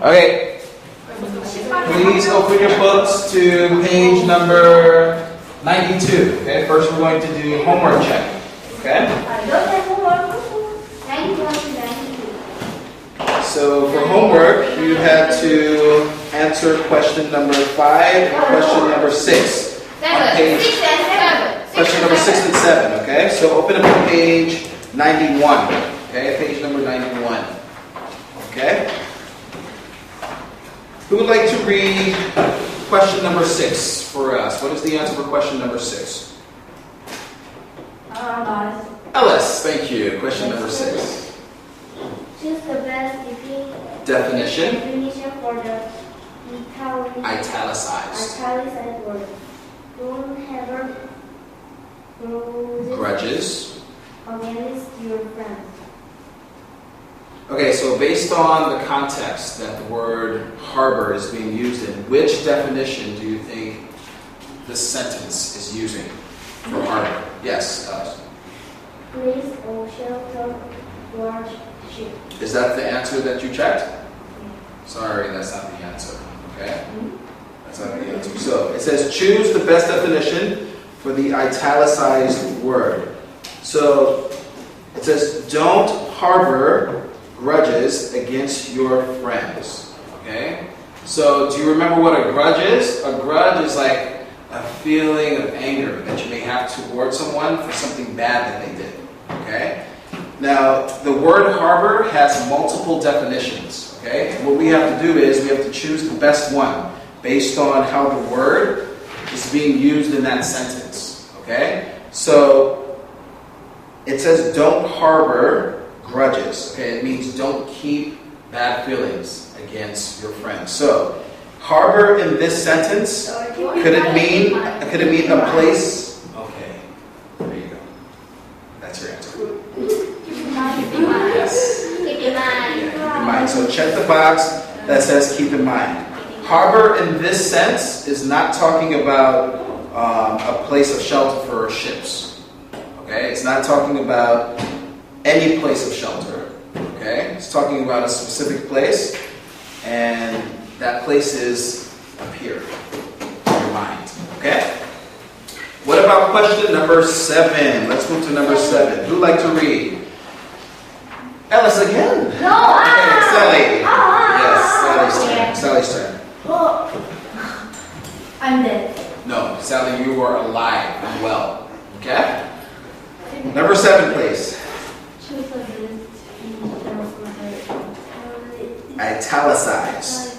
Okay. Please open your books to page number 92. Okay, first we're going to do homework check. Okay? So for homework, you had to answer question number 5 and question number 6. Question number 6 and 7. Okay, so open up to page 91. Okay, page number 91. Okay? Who would like to read question number 6 for us? What is the answer for question number 6? Ellis, thank you. Question number 6. Choose the best Definition for the italicized. word. Don't have Grudges. against your friends. Okay, so based on the context that the word harbor is being used in, which definition do you think this sentence is using for harbor? Yes, Ellis. Place or shelter large ship. Is that the answer that you checked? Sorry, that's not the answer. Okay? That's not the answer. So it says choose the best definition for the italicized word. So it says don't harbor grudges against your friends. Okay? So do you remember what a grudge is? A grudge is like a feeling of anger that you may have towards someone for something bad that they did. Okay? Now, the word harbor has multiple definitions. Okay? And what we have to do is we have to choose the best one based on how the word is being used in that sentence. Okay? So it says don't harbor grudges. Okay? It means don't keep bad feelings against your friends. So harbor in this sentence, could it mean a place? Okay. There you go. That's your answer. Yes. Keep in mind. Keep in mind. So check the box that says keep in mind. Harbor in this sense is not talking about a place of shelter for ships. Okay? It's not talking about any place of shelter. Okay? It's talking about a specific place, and that place is up here in your mind. Okay? What about question number 7? Let's move to number 7. Who'd like to read? Ellis again? No, Okay, Sally. Yes, Sally's turn. I'm dead. No, Sally, you are alive and well. Okay? Number 7, please. Choose a best Italicized.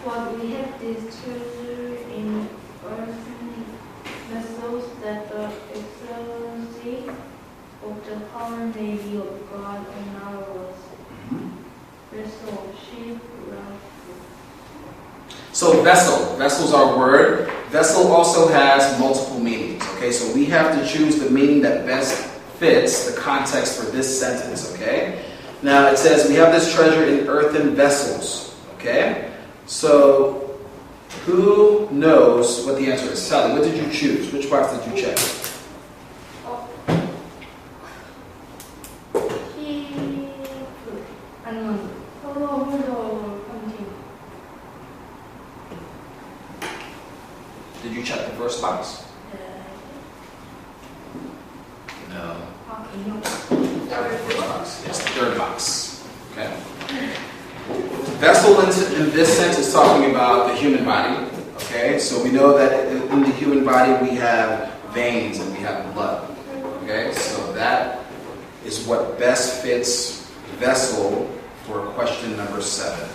What we have is treasure in earthen vessels that the excellency of the power may be of God and ours. Vessel, ship, raft. So vessel. Vessel's our word. Vessel also has multiple meanings. Okay, so we have to choose the meaning that best fits the context for this sentence. Okay? Now it says we have this treasure in earthen vessels. Okay? So who knows what the answer is? Sally, what did you choose? Which box did you check? Did you check the first box? No. First box. Yes, the third box. Okay. Vessel in this sense is talking about the human body. Okay, so we know that in the human body we have veins and we have blood. Okay, so that is what best fits vessel for question number 7.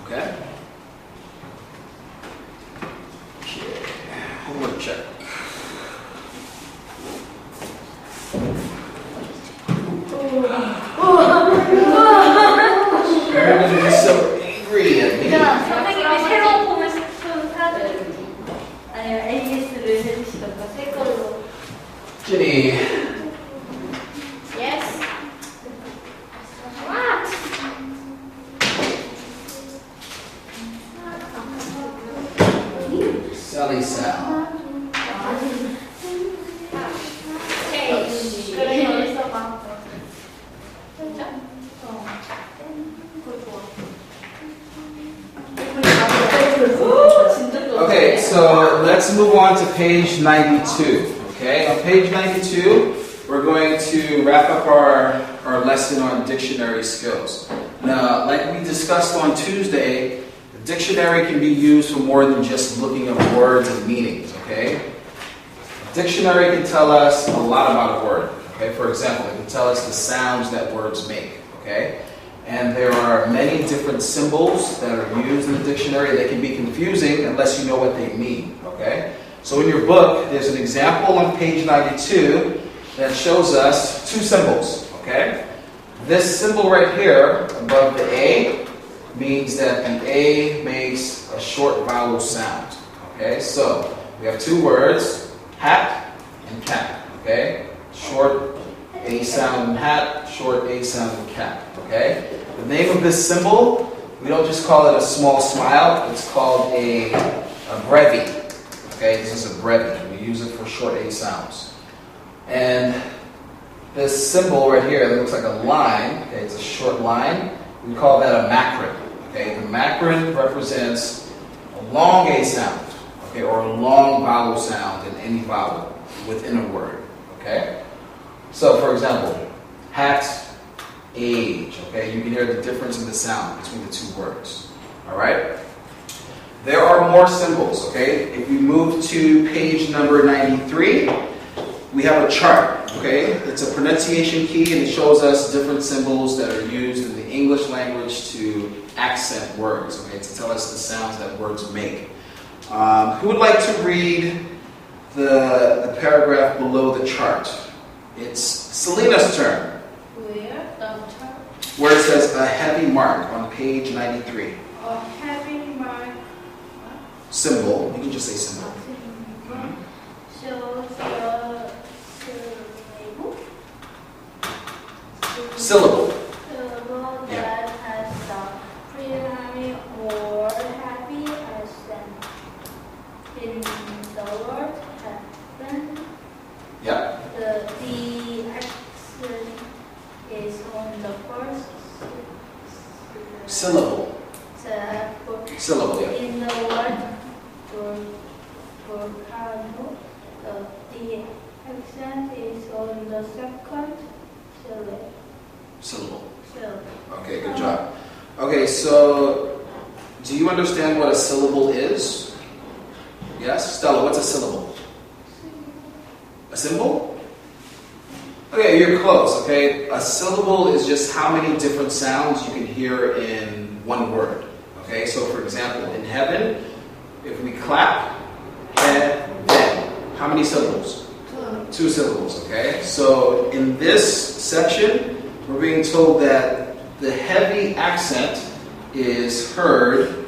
Okay? Homework check. Everybody is so angry at me. 선생님이 새로운 폼을 사줘요. 아니면 ABS를 해주시던가 새 걸로. Ginny. Yes. What? Sally Sal. 그래, 여기 써봐. Okay, so let's move on to page 92. Okay, on page 92, we're going to wrap up our lesson on dictionary skills. Now, like we discussed on Tuesday, the dictionary can be used for more than just looking at words and meanings, okay? A dictionary can tell us a lot about a word, okay? For example, it can tell us the sounds that words make, okay? And there are many different symbols that are used in the dictionary. They can be confusing unless you know what they mean, okay? So in your book, there's an example on page 92 that shows us two symbols, okay? This symbol right here above the A means that the A makes a short vowel sound, okay? So we have two words, hat and cap, okay? Short A sound in hat, short A sound in cap, okay? The name of this symbol, we don't just call it a small smile, it's called a brevy, okay? This is a brevy. We use it for short A sounds. And this symbol right here that looks like a line, okay, it's a short line, we call that a macron, okay? The macron represents a long A sound, okay, or a long vowel sound in any vowel within a word, okay? So, for example, hat, age, okay? You can hear the difference in the sound between the two words, all right? There are more symbols, okay? If we move to page number 93, we have a chart, okay? It's a pronunciation key and it shows us different symbols that are used in the English language to accent words, okay? To tell us the sounds that words make. Who would like to read the paragraph below the chart? It's Selena's turn. Where the chart? Where it says a heavy mark on page 93. A heavy mark. Symbol. You can just say symbol. Shows the Syllable. syllable that has the primary or happy accent in the word heaven. Yep. The accent is on the first Syllable. Syllable, yeah. in the word volcano. The accent is on the second syllable. Syllable. Syllable. Okay, good job. Okay, so do you understand what a syllable is? Yes? Stella, what's a syllable? A symbol? Okay, you're close, okay? A syllable is just how many different sounds you can hear in one word. Okay, so for example, in heaven, if we clap, head, then, how many syllables? Two syllables, okay? So in this section, we're being told that the heavy accent is heard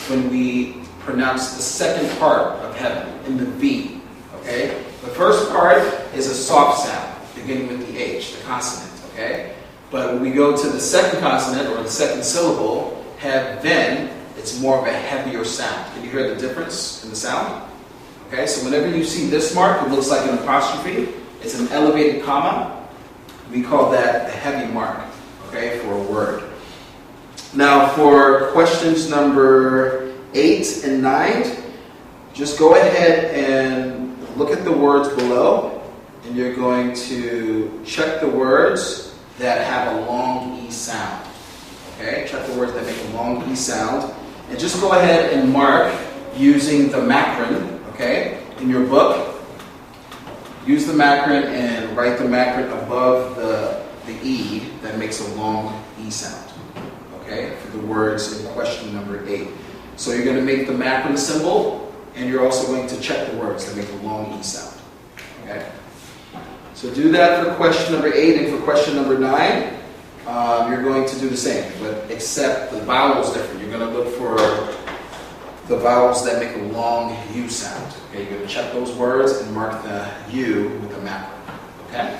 when we pronounce the second part of heaven, in the V, okay? The first part is a soft sound, beginning with the H, the consonant, okay? But when we go to the second consonant, or the second syllable, have, then, it's more of a heavier sound. Can you hear the difference in the sound? Okay, so whenever you see this mark, it looks like an apostrophe. It's an elevated comma. We call that a heavy mark, okay, for a word. Now, for questions number 8 and 9, just go ahead and look at the words below, and you're going to check the words that have a long E sound. Okay, check the words that make a long E sound, and just go ahead and mark using the macron. Okay, in your book, use the macron and write the macron above the E that makes a long E sound. Okay, for the words in question number 8. So you're going to make the macron symbol, and you're also going to check the words that make a long E sound. Okay, so do that for question number 8, and for question number 9, you're going to do the same, but except the vowel's different. You're going to look for the vowels that make a long U sound. Okay, you're going to check those words and mark the U with a macron. Okay?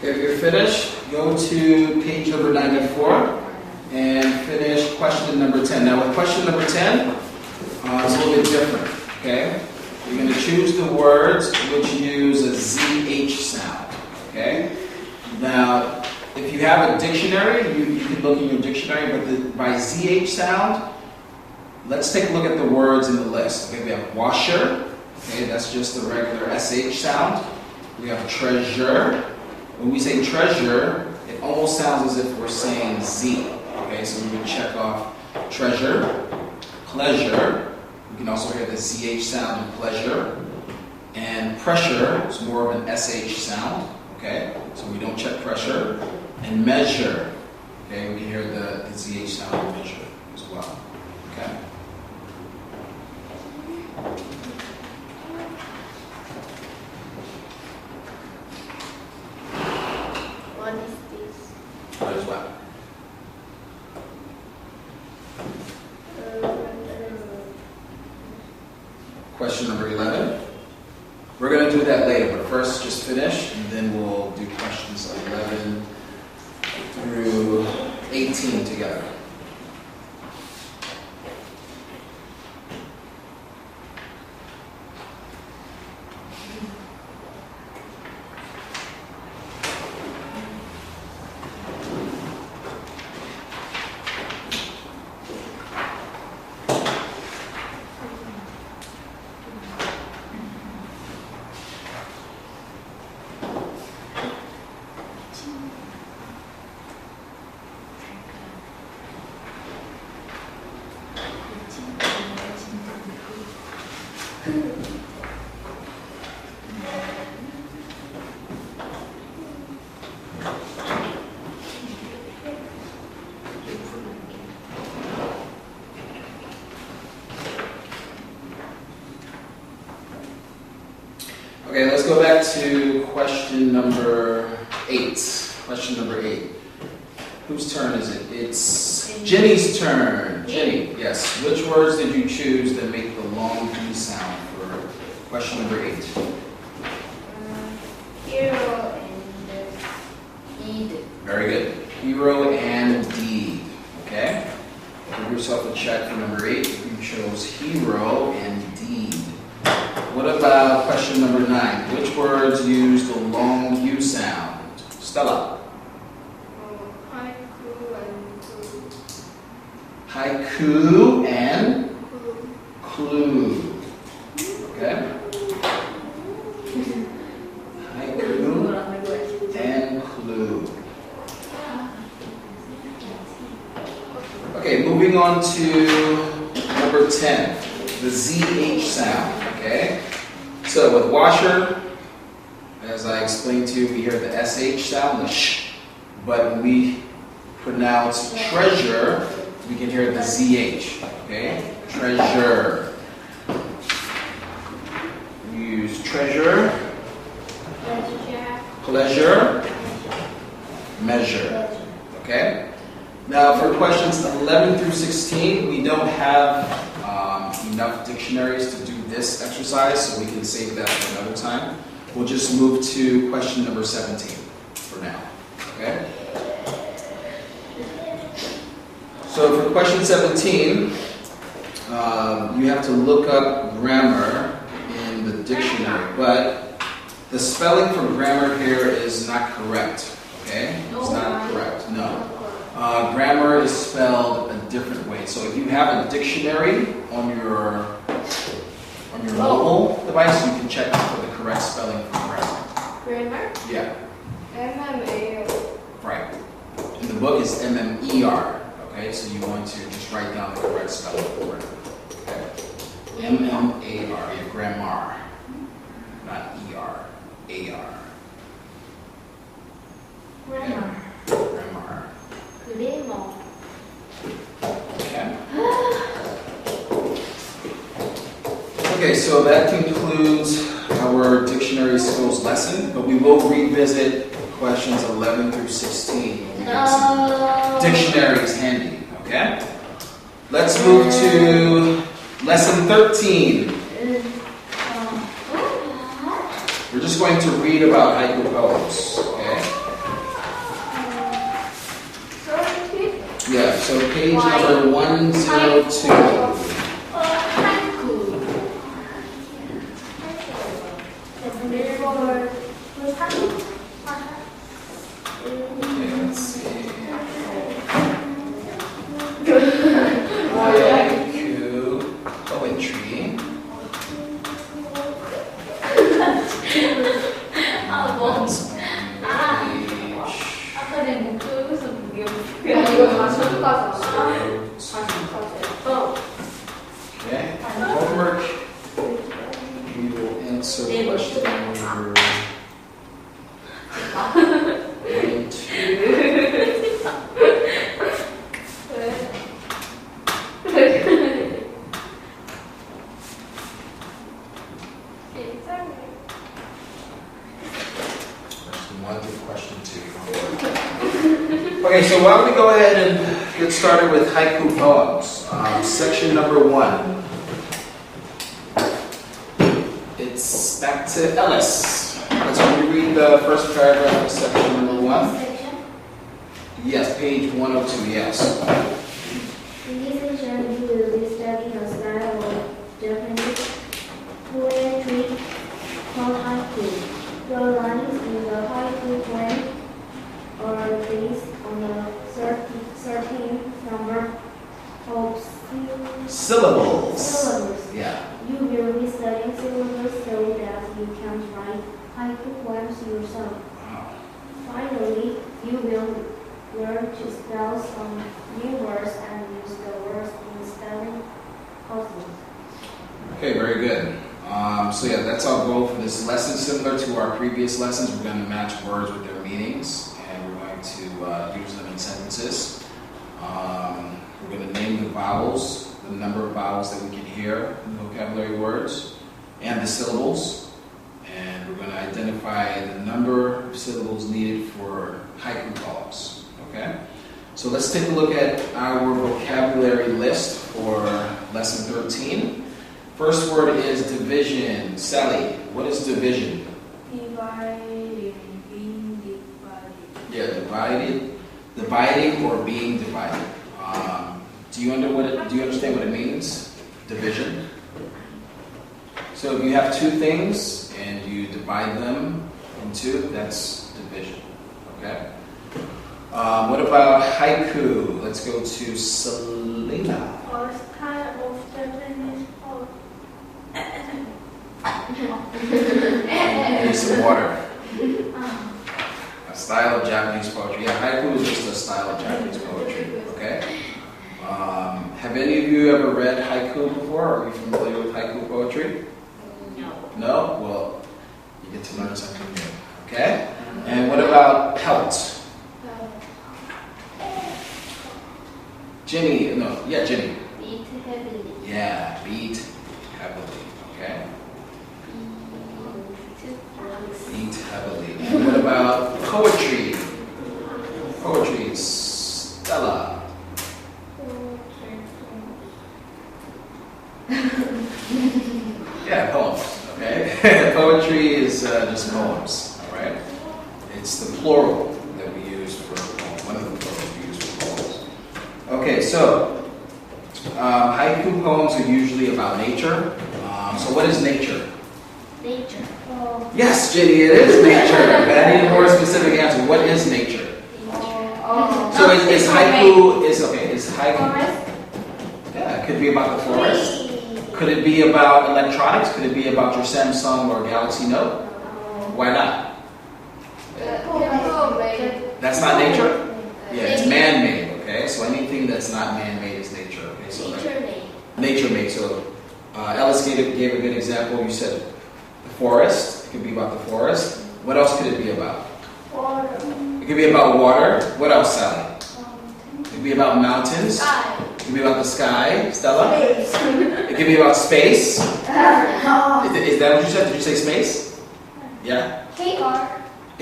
If you're finished, go to page number 94 and finish question number 10. Now with question number 10, it's a little bit different, okay? You're going to choose the words which use a ZH sound, okay? Now, if you have a dictionary, you can look in your dictionary, but by ZH sound, let's take a look at the words in the list. Okay, we have washer, okay, that's just the regular SH sound. We have treasure. When we say treasure, it almost sounds as if we're saying Z. Okay, so we would check off treasure, pleasure. We can also hear the ZH sound in pleasure. And pressure is more of an SH sound. Okay, so we don't check pressure. And measure. Okay, we can hear the ZH sound in measure as well. Okay. What is this? What is what? Question number 11. We're going to do that later, but first just finish, and then we'll do questions 11 through 18 together. Okay, let's go back to question number 8. Question number 8. Whose turn is it? It's Jenny's turn. Jenny, yes. Which words did you choose that make the long D sound for question number 8? Hero and deed. Very good. Hero and deed. Okay? Give yourself a check for number 8. You chose hero and deed. What about question number 9? Which words use the long U sound? Stella. Haiku and clue. Okay? Haiku and clue. Okay, moving on to number 10, the ZH sound. Okay? So with washer, as I explained to you, we hear the SH sound, the sh. But when we pronounce treasure, we can hear the ZH. Okay? Treasure. We use treasure, pleasure, measure. Okay? Now for questions 11 through 16, we don't have enough dictionaries to do this exercise, so we can save that for another time. We'll just move to question number 17 for now. Okay? So for question 17, you have to look up grammar in the dictionary, but the spelling for grammar here is not correct. Okay? It's not correct. No. Grammar is spelled a different way. So if you have a dictionary on your mobile device, you can check for the correct spelling for grammar. Grammar? Yeah. M-M-A-R. Right. In the book it's M-M-E-R. Okay, so you want to just write down the correct spelling for it. Okay. M-M-A-R. Yeah, grammar. Not E-R. A-R. Grammar. Grammar. Grammar. Okay. Okay, so that concludes our dictionary skills lesson, but we will revisit questions 11 through 16. We got some dictionaries handy, okay? Let's move to lesson 13. We're just going to read about haiku poems, okay? Yeah, so page number 102. Haku. Okay, let's see. Haku, poetry. Okay, homework. You will answer question number 1 and 2. Question 1 to question 2. Okay, so why don't we go ahead and get started with haiku poems. Section number 1. It's back to Ellis. Let's read the first paragraph of section number 1. Yes, page 102, yes. In this session, you will be studying a style of Japanese poetry called Haku. The lines in the haiku poem are based on a certain number of Syllables. syllables. Yeah. You will be studying syllables so that you can write haiku poems yourself. Wow. Finally, you will learn to spell some new words and use the words in spelling puzzles. Okay, very good. So yeah, that's our goal for this lesson. Similar to our previous lessons, we're going to match words with their meanings, and we're going to use them in sentences. We're going to name the vowels, the number of vowels that we can hear in vocabulary words, and the syllables. And we're going to identify the number of syllables needed for haiku poems. Okay? So let's take a look at our vocabulary list for lesson 13. First word is division. Sally, what is division? Dividing, being divided. Yeah, dividing or being divided. Do you understand what it means? Division. So if you have two things and you divide them into, that's division. Okay. What about haiku? Let's go to Selena. A style of Japanese Need some water. A style of Japanese poetry. Yeah, haiku is just a style of Japanese poetry. Okay. Have any of you ever read haiku before? Are you familiar with haiku poetry? No. No? Well, you get to learn something new. Okay. And what about pelt? Jenny. No. Yeah, Jenny. Beat heavily. Yeah, beat heavily. Okay. Beat heavily. And what about poetry? Poetry, Stella. Yeah, poems. Okay. Poetry is just poems. All right. It's the plural that we use for poems. One of the plurals we use for poems. Okay, so haiku poems are usually about nature. So what is nature? Nature. Yes, Jenny, it is nature. But I need a more specific answer. What is nature? So is haiku is haiku? Forest. Yeah, it could be about the forest. Could it be about electronics? Could it be about your Samsung or Galaxy Note? Why not? That's not nature? Yeah, it's man-made, okay? So anything that's not man-made is nature, okay? So nature-made. So Ellis gave a good example. You said the forest. It could be about the forest. What else could it be about? Water. It could be about water. What else, Sally? It could be about mountains. It could be about the sky. Stella? It could be about space. Is that what you said? Did you say space? Yeah. It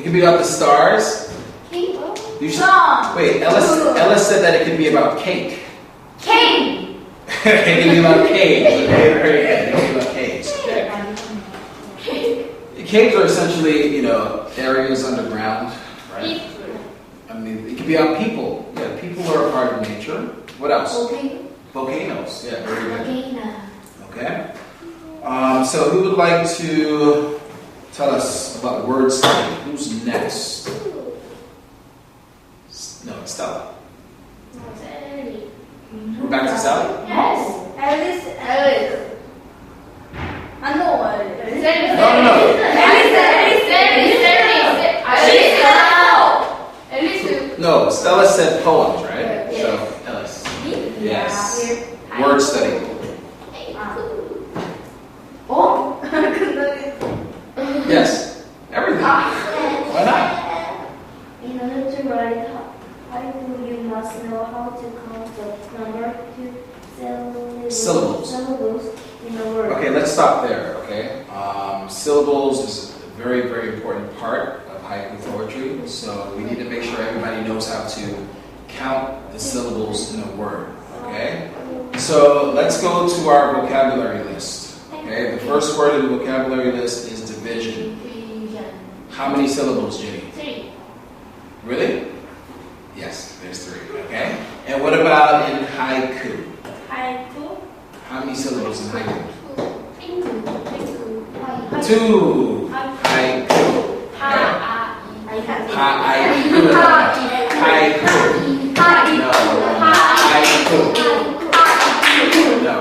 could be about the stars. You should, wait, Ellis said that it could be about cake. It could be about caves. Okay, very good. It could be about caves. Okay. Caves are essentially, areas underground, right? I mean, it could be about people. Yeah, people are a part of nature. What else? Okay. Volcanoes. Yeah, very good. Volcano. Okay. So who would like to tell us about word study? Who's next? No, it's Stella. We're back to Sally? Yes. Alice. I know. No. Alice. No, Stella said poems, right? Yes. So, Ellis. Yes. Word study. Oh? Yes. Everything. Why not? In order to write haiku, you must know how to count the number of syllables in a word. Okay, let's stop there, okay? Syllables is a very, very important part of haiku poetry, so we need to make sure everybody knows how to count the syllables in a word, okay? So let's go to our vocabulary list, okay? The first word in the vocabulary list is division. How many syllables, Jenny? 3. Really? Yes, there's 3, okay? And what about in haiku? Haiku. How many syllables in haiku? 2. 2. Haiku. Haiku. Haiku. No. Haiku. No.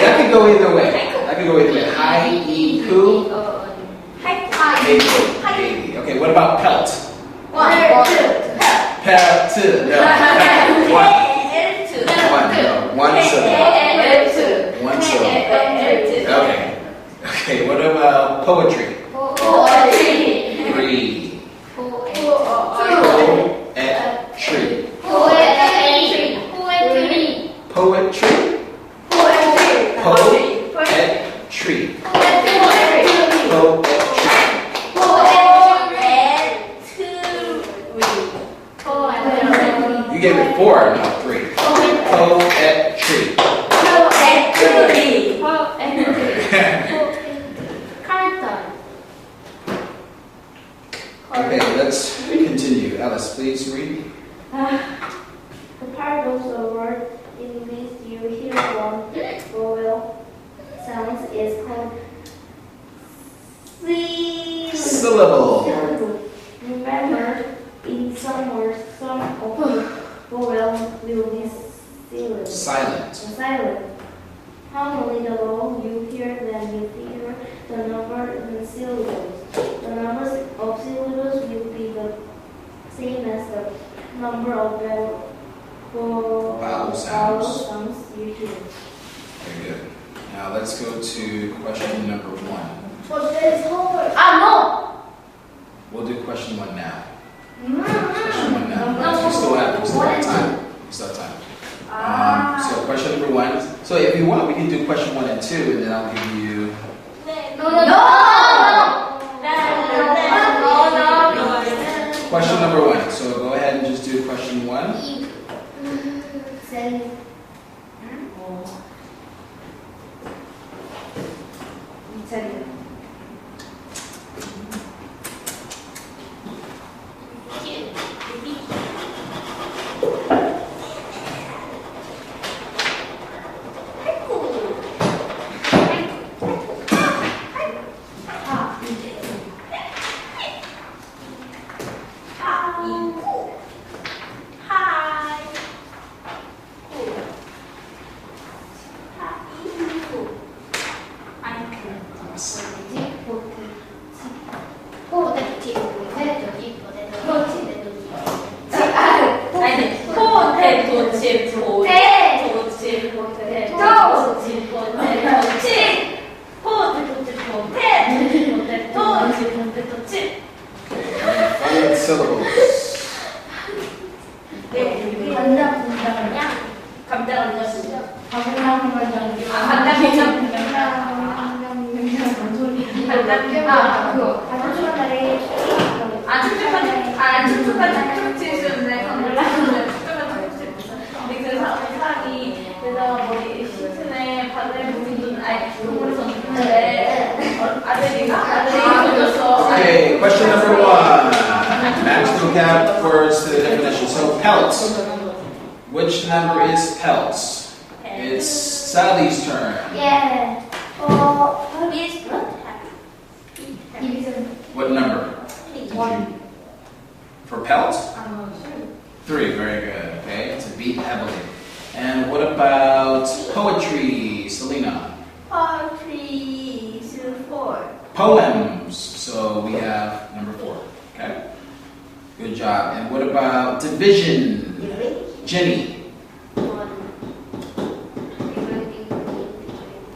That could go either way. Haiku. Haiku. Okay, what about pelt? Pelt. No. One syllable. One syllable. Okay, what about poetry? 3. Poetry. You gave it 4, not 3. Poetry. Okay, let's continue. Alice, please read. The part of the word in which you hear one vowel sounds is called Syllable. Remember, in some words, some of the vowels will be silent. How many the vowel you hear when you hear the number in syllables. The numbers of syllables will be the same as the number of vowel sounds you hear. Very good. Now let's go to question number 1. We'll do question 1 now. Question 1 now. We still have time. So question number 1. So if you want, we can do question 1 and 2, and then I'll give you. Question number 1. So go ahead and just do question 1. Syllables. 아들이가 Question number 1. Match the vocab words to the definition. So pelts. Which number is pelts? It's Sally's turn. Yeah. What number? 1. For pelts? 3. Very good. Okay, to beat heavily. And what about poetry, Selena? Poetry is 4. Poems. So we have number 4. Okay. Good job. And what about division? Jenny. 1.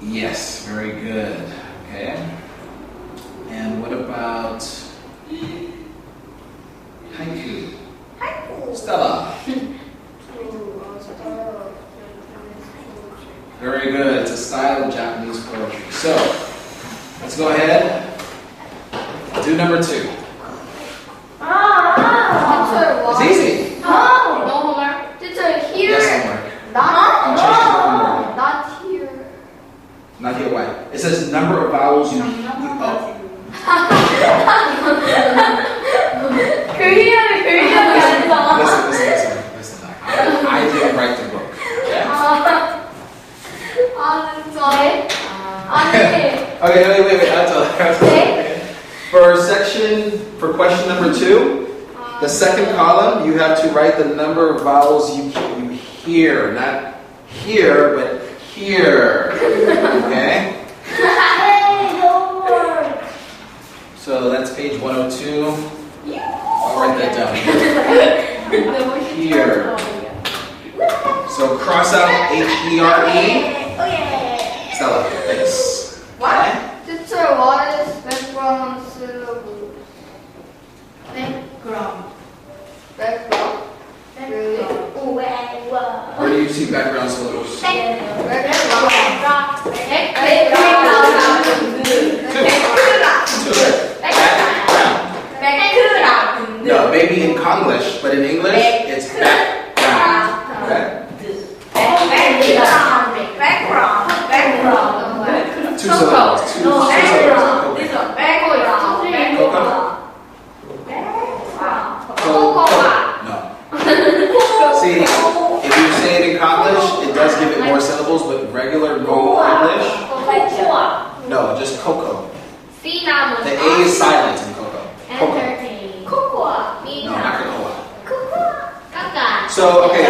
Yes, very good. Okay. And what about haiku? Stella. Very good. It's a style of Japanese poetry. So, let's go ahead. Do number 2. It's easy. No homework. Teacher, here. Yes, homework. Not here. Not here, why? It says number of vowels you oh. Korean. Listen. I didn't write the book. Okay? Okay, wait. That's all. For question number 2, the second column, you have to write the number of vowels you hear. Not here, but here. Okay? So that's page 102. I'll write that down. Here. So cross out H-E-R-E. Stella, thanks. What? Teacher, what is background syllable? Background? Really? Where do you see background syllables? No, maybe in Konglish, but in English, it's background. Okay? Two syllables. Two No. See, if you say it in Konglish, it does give it more syllables, but regular normal English, no, just cocoa. The A is silent in cocoa. Cocoa. No, not cocoa. So, okay,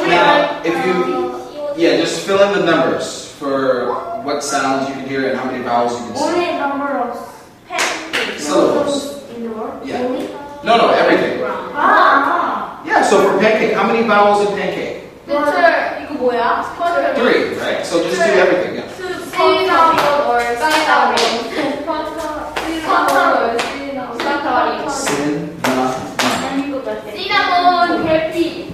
now if you, just fill in the numbers for what sounds you can hear and how many vowels you can see. Only number of Syllables. in the word? Yeah. Only? No, everything. Yeah, so for pancake, how many vowels in pancake? Teacher, 이거 뭐야? 3, right? So just do everything, yeah. Cinnamon, happy.